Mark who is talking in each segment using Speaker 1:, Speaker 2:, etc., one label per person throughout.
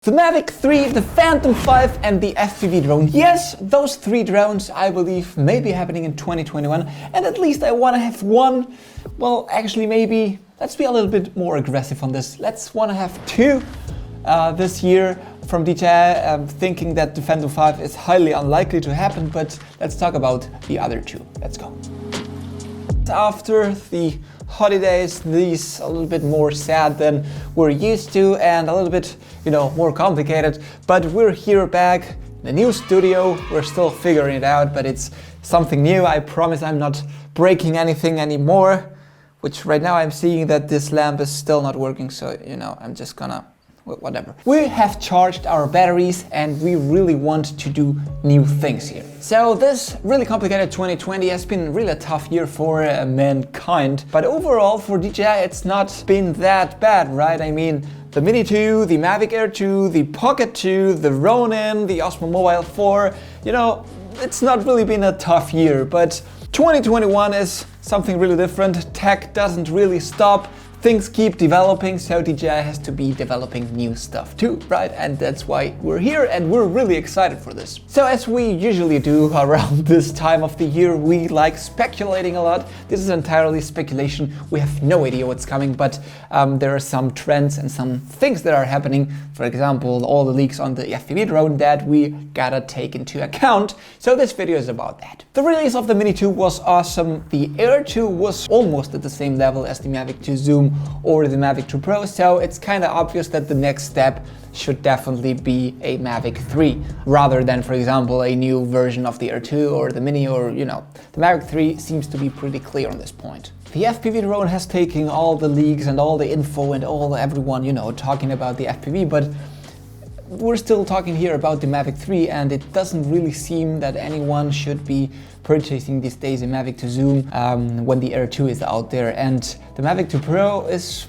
Speaker 1: The Mavic 3, the Phantom 5 and the FPV drone. Yes, those three drones I believe may be happening in 2021, and at least I want to have one. Well, actually maybe, let's be a little bit more aggressive on this. Let's want to have two this year from DJI. I'm thinking that the Phantom 5 is highly unlikely to happen, but let's talk about the other two. Let's go. After the holidays, these a little bit more sad than we're used to and a little bit, more complicated, but we're here back in the new studio. We're still figuring it out, but it's something new. I promise I'm not breaking anything anymore, which right now I'm seeing that this lamp is still not working, so I'm just gonna whatever. We have charged our batteries and we really want to do new things here. So this really complicated 2020 has been really a tough year for mankind, but overall for DJI it's not been that bad, right? I mean, the Mini 2, the Mavic Air 2, the Pocket 2, the Ronin, the Osmo Mobile 4, it's not really been a tough year, but 2021 is something really different. Tech doesn't really stop. Things keep developing, so DJI has to be developing new stuff too, right? And that's why we're here and we're really excited for this. So as we usually do around this time of the year, we like speculating a lot. This is entirely speculation. We have no idea what's coming, but there are some trends and some things that are happening. For example, all the leaks on the FPV drone that we gotta take into account. So this video is about that. The release of the Mini 2 was awesome. The Air 2 was almost at the same level as the Mavic 2 Zoom or the Mavic 2 Pro, so it's kind of obvious that the next step should definitely be a Mavic 3, rather than, for example, a new version of the Air 2 or the Mini, or the Mavic 3 seems to be pretty clear on this point. The FPV drone has taken all the leaks and all the info and everyone, talking about the FPV, but we're still talking here about the Mavic 3, and it doesn't really seem that anyone should be purchasing these days a Mavic 2 Zoom when the Air 2 is out there. And the Mavic 2 Pro is,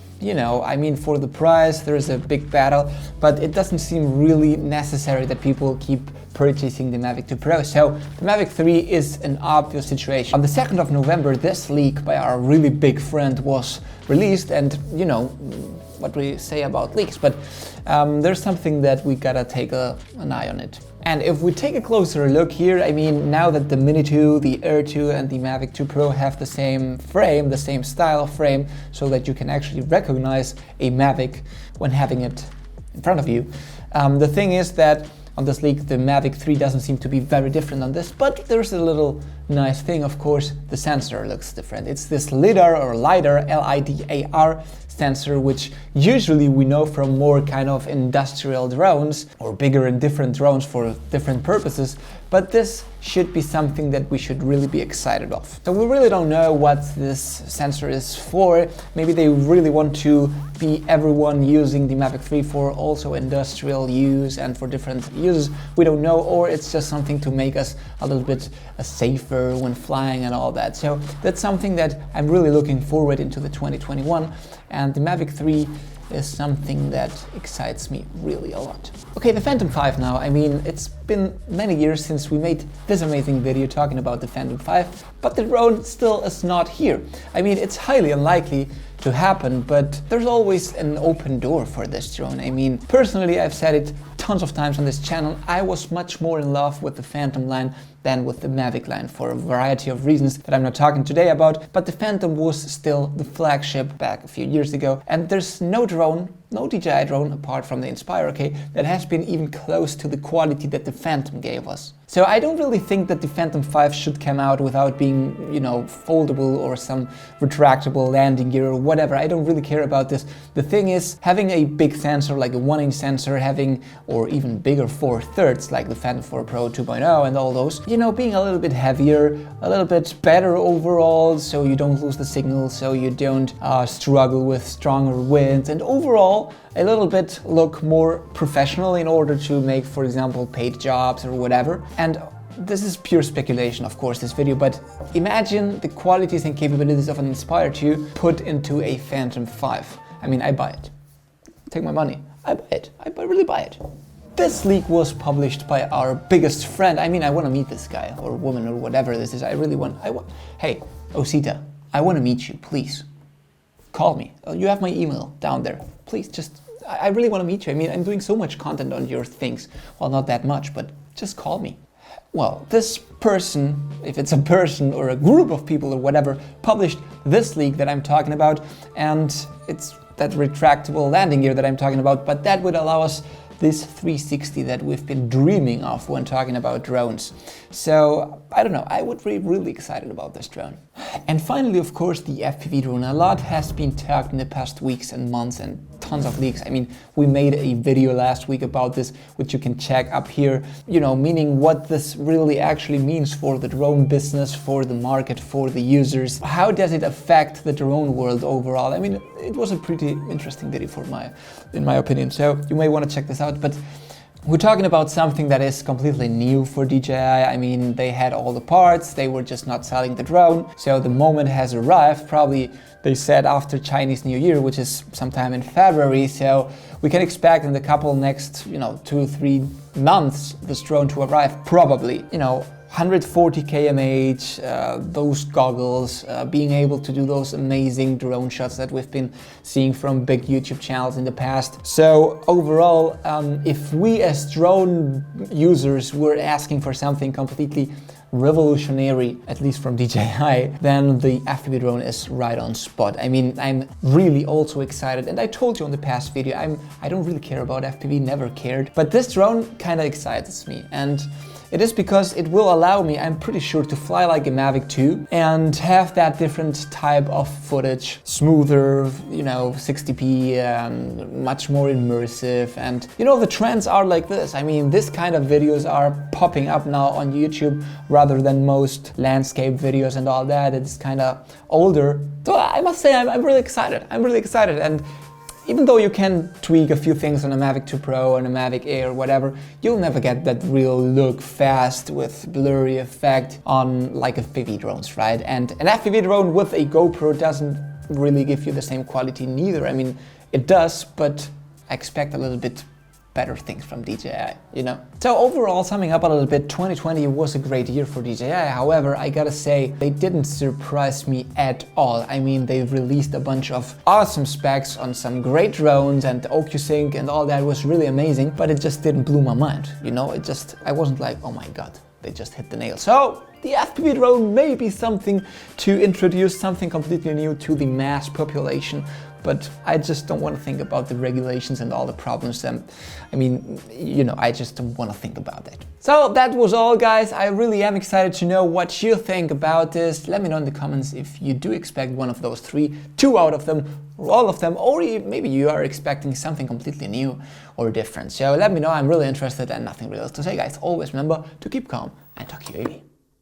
Speaker 1: for the price, there is a big battle, but it doesn't seem really necessary that people keep purchasing the Mavic 2 Pro. So the Mavic 3 is an obvious situation. On the 2nd of November, this leak by our really big friend was released, and what we say about leaks, but there's something that we gotta take an eye on it. And if we take a closer look here, now that the Mini 2, the Air 2 and the Mavic 2 Pro have the same frame, the same style frame, so that you can actually recognize a Mavic when having it in front of you. The thing is that on this leak, the Mavic 3 doesn't seem to be very different on this, but there's a little nice thing, of course. The sensor looks different. It's this LiDAR or LiDAR, L-I-D-A-R sensor, which usually we know from more kind of industrial drones or bigger and different drones for different purposes, but this should be something that we should really be excited of. So we really don't know what this sensor is for. Maybe they really want to be everyone using the Mavic 3 for also industrial use and for different uses. We don't know, or it's just something to make us a little bit safer when flying and all that. So that's something that I'm really looking forward into the 2021, and the Mavic 3 is something that excites me really a lot. Okay, the Phantom 5 now. It's been many years since we made this amazing video talking about the Phantom 5, but the drone still is not here. It's highly unlikely to happen, but there's always an open door for this drone. Personally, I've said it tons of times on this channel, I was much more in love with the Phantom line than with the Mavic line for a variety of reasons that I'm not talking today about, but the Phantom was still the flagship back a few years ago, and there's no drone, no DJI drone apart from the Inspire, that has been even close to the quality that the Phantom gave us. So I don't really think that the Phantom 5 should come out without being, foldable or some retractable landing gear or whatever. I don't really care about this. The thing is, having a big sensor like a 1-inch sensor, or even bigger 4/3 like the Phantom 4 Pro 2.0 and all those, being a little bit heavier, a little bit better overall, so you don't lose the signal, so you don't struggle with stronger winds, and overall a little bit look more professional in order to make, for example, paid jobs or whatever. And this is pure speculation, of course, this video, but imagine the qualities and capabilities of an Inspire 2 put into a Phantom 5. I buy it. Take my money. I buy it. I really buy it. This leak was published by our biggest friend. I want to meet this guy or woman or whatever this is. Hey, Osita, I want to meet you, please. Call me. You have my email down there. Please just I really want to meet you. I mean, I'm doing so much content on your things. Well, not that much, but just call me. Well, this person, if it's a person or a group of people or whatever, published this leak that I'm talking about, and it's that retractable landing gear that I'm talking about, but that would allow us this 360 that we've been dreaming of when talking about drones. So, I don't know, I would be really excited about this drone. And finally, of course, the FPV drone. A lot has been talked in the past weeks and months, and tons of leaks. I mean, we made a video last week about this, which you can check up here, you know, meaning what this really actually means for the drone business, for the market, for the users. How does it affect the drone world overall? I mean, it was a pretty interesting video in my opinion. So you may want to check this out, but we're talking about something that is completely new for DJI. I mean, they had all the parts, they were just not selling the drone. So the moment has arrived, probably they said after Chinese New Year, which is sometime in February. So we can expect in the couple next, 2-3 months, this drone to arrive, probably, 140 kmh, those goggles, being able to do those amazing drone shots that we've been seeing from big YouTube channels in the past. So overall, if we as drone users were asking for something completely revolutionary, at least from DJI, then the FPV drone is right on spot. I mean, I'm really also excited, and I told you in the past video, I don't really care about FPV, never cared, but this drone kind of excites me, and it is because it will allow me, I'm pretty sure, to fly like a Mavic 2 and have that different type of footage, smoother, 60p, much more immersive. And the trends are like this. I mean, this kind of videos are popping up now on YouTube rather than most landscape videos and all that. It's kind of older. So I must say, I'm really excited. I'm really excited. And even though you can tweak a few things on a Mavic 2 Pro and a Mavic Air or whatever, you'll never get that real look fast with blurry effect on like FPV drones, right? And an FPV drone with a GoPro doesn't really give you the same quality neither. I mean, it does, but I expect a little bit better things from DJI, So overall, summing up a little bit, 2020 was a great year for DJI. However, I gotta say, they didn't surprise me at all. I mean, they released a bunch of awesome specs on some great drones, and OcuSync and all that was really amazing, but it just didn't blow my mind, I wasn't like, oh my God, they just hit the nail. So the FPV drone may be something to introduce, something completely new to the mass population, but I just don't want to think about the regulations and all the problems. I just don't want to think about it. So that was all, guys. I really am excited to know what you think about this. Let me know in the comments if you do expect one of those three, 2 out of them, or all of them, or maybe you are expecting something completely new or different. So let me know. I'm really interested, and nothing really else to say, guys. Always remember to keep calm and talk UAV.